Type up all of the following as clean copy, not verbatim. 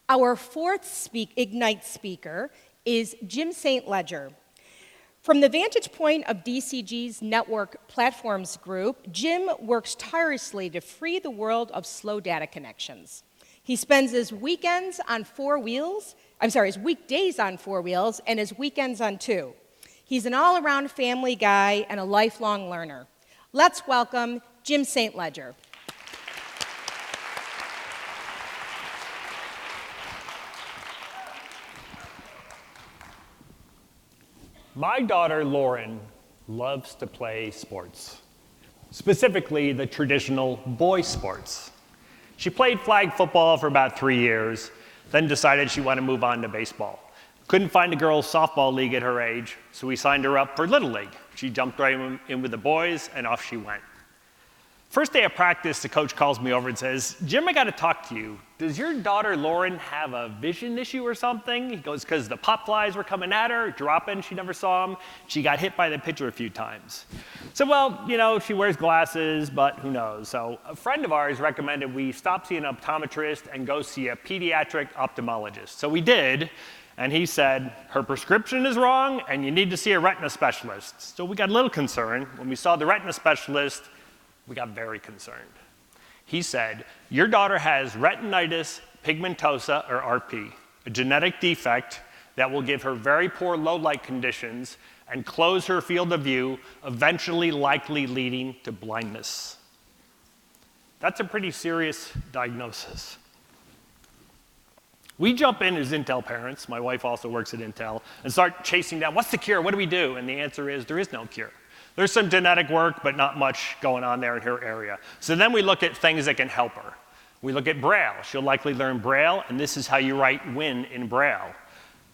Our fourth Ignite speaker is Jim St. Ledger. From the vantage point of DCG's Network Platforms Group, Jim works tirelessly to free the world of slow data connections. He spends his weekdays on four wheels, and his weekends on two. He's an all-around family guy and a lifelong learner. Let's welcome Jim St. Ledger. My daughter, Lauren, loves to play sports, specifically the traditional boy sports. She played flag football for about 3 years, then decided she wanted to move on to baseball. Couldn't find a girls' softball league at her age, so we signed her up for Little League. She jumped right in with the boys, and off she went. First day of practice, the coach calls me over and says, "Jim, I got to talk to you. Does your daughter Lauren have a vision issue or something?" He goes, "Because the pop flies were coming at her, dropping, she never saw them. She got hit by the pitcher a few times." So, well, she wears glasses, but who knows? So a friend of ours recommended we stop seeing an optometrist and go see a pediatric ophthalmologist. So we did, and he said, "Her prescription is wrong, and you need to see a retina specialist." So we got a little concerned. When we saw the retina specialist, we got very concerned. He said, "Your daughter has retinitis pigmentosa, or RP, a genetic defect that will give her very poor low light conditions and close her field of view, eventually likely leading to blindness." That's a pretty serious diagnosis. We jump in as Intel parents, my wife also works at Intel, and start chasing down, what's the cure, what do we do? And the answer is, there is no cure. There's some genetic work, but not much going on there in her area. So then we look at things that can help her. We look at Braille. She'll likely learn Braille, and this is how you write win in Braille.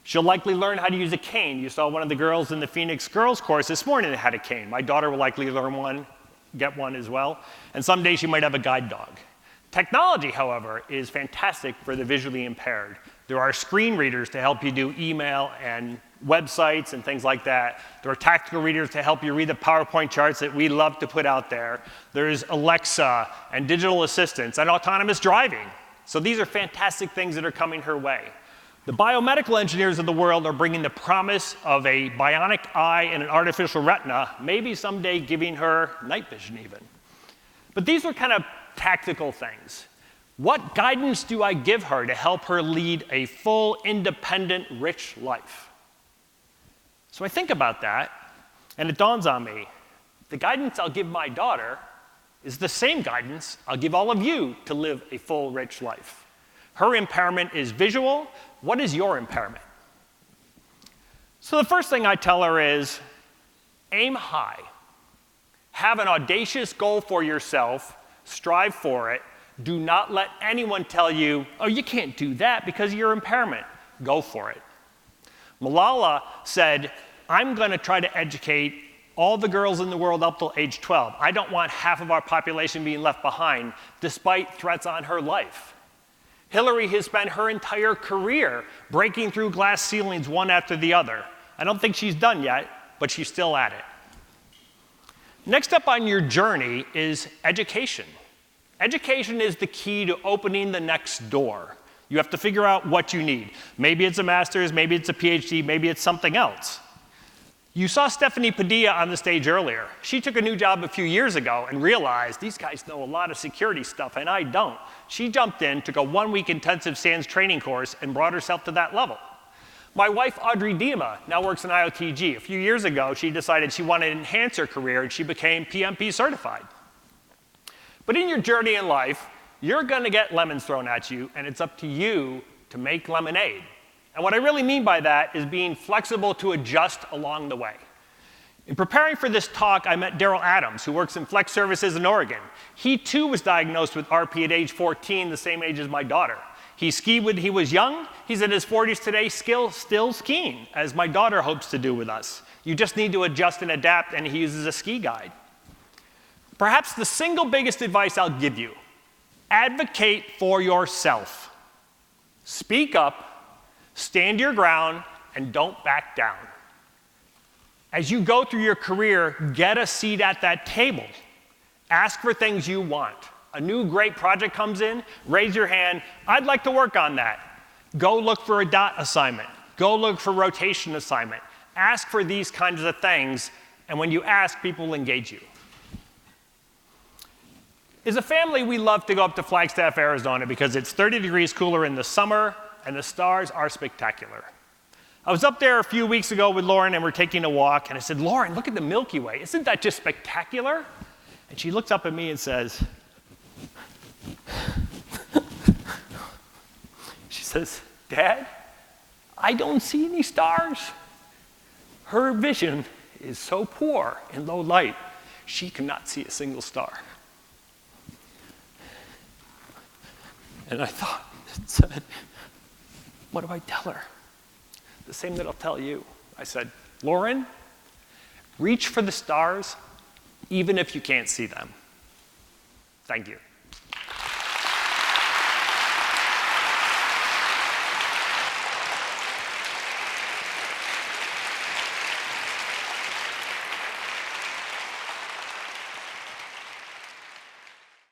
She'll likely learn how to use a cane. You saw one of the girls in the Phoenix Girls course this morning that had a cane. My daughter will likely learn one, get one as well, and someday she might have a guide dog. Technology, however, is fantastic for the visually impaired. There are screen readers to help you do email and websites and things like that. There are tactical readers to help you read the PowerPoint charts that we love to put out there. There's Alexa and digital assistants and autonomous driving. So these are fantastic things that are coming her way. The biomedical engineers of the world are bringing the promise of a bionic eye and an artificial retina, maybe someday giving her night vision even. But these are kind of tactical things. What guidance do I give her to help her lead a full, independent, rich life? So I think about that, and it dawns on me, the guidance I'll give my daughter is the same guidance I'll give all of you to live a full, rich life. Her impairment is visual. What is your impairment? So the first thing I tell her is, aim high. Have an audacious goal for yourself. Strive for it. Do not let anyone tell you, "Oh, you can't do that because of your impairment." Go for it. Malala said, "I'm going to try to educate all the girls in the world up till age 12. I don't want half of our population being left behind, despite threats on her life." Hillary has spent her entire career breaking through glass ceilings one after the other. I don't think she's done yet, but she's still at it. Next up on your journey is education. Education is the key to opening the next door. You have to figure out what you need. Maybe it's a master's, maybe it's a PhD, maybe it's something else. You saw Stephanie Padilla on the stage earlier. She took a new job a few years ago and realized these guys know a lot of security stuff and I don't. She jumped in, took a 1-week intensive SANS training course and brought herself to that level. My wife, Audrey Dima, now works in IOTG. A few years ago, she decided she wanted to enhance her career and she became PMP certified. But in your journey in life, you're going to get lemons thrown at you, and it's up to you to make lemonade. And what I really mean by that is being flexible to adjust along the way. In preparing for this talk, I met Daryl Adams, who works in Flex Services in Oregon. He too was diagnosed with RP at age 14, the same age as my daughter. He skied when he was young. He's in his 40s today, still skiing, as my daughter hopes to do with us. You just need to adjust and adapt, and he uses a ski guide. Perhaps the single biggest advice I'll give you, advocate for yourself. Speak up, stand your ground, and don't back down. As you go through your career, get a seat at that table. Ask for things you want. A new great project comes in, raise your hand, I'd like to work on that. Go look for a dot assignment. Go look for rotation assignment. Ask for these kinds of things, and when you ask, people will engage you. As a family, we love to go up to Flagstaff, Arizona because it's 30 degrees cooler in the summer, and the stars are spectacular. I was up there a few weeks ago with Lauren, and we're taking a walk, and I said, Lauren, look at the Milky Way. Isn't that just spectacular? And she looks up at me and says, she says, Dad, I don't see any stars. Her vision is so poor in low light, she cannot see a single star. And I thought, and said, what do I tell her? The same that I'll tell you. I said, Lauren, reach for the stars even if you can't see them. Thank you.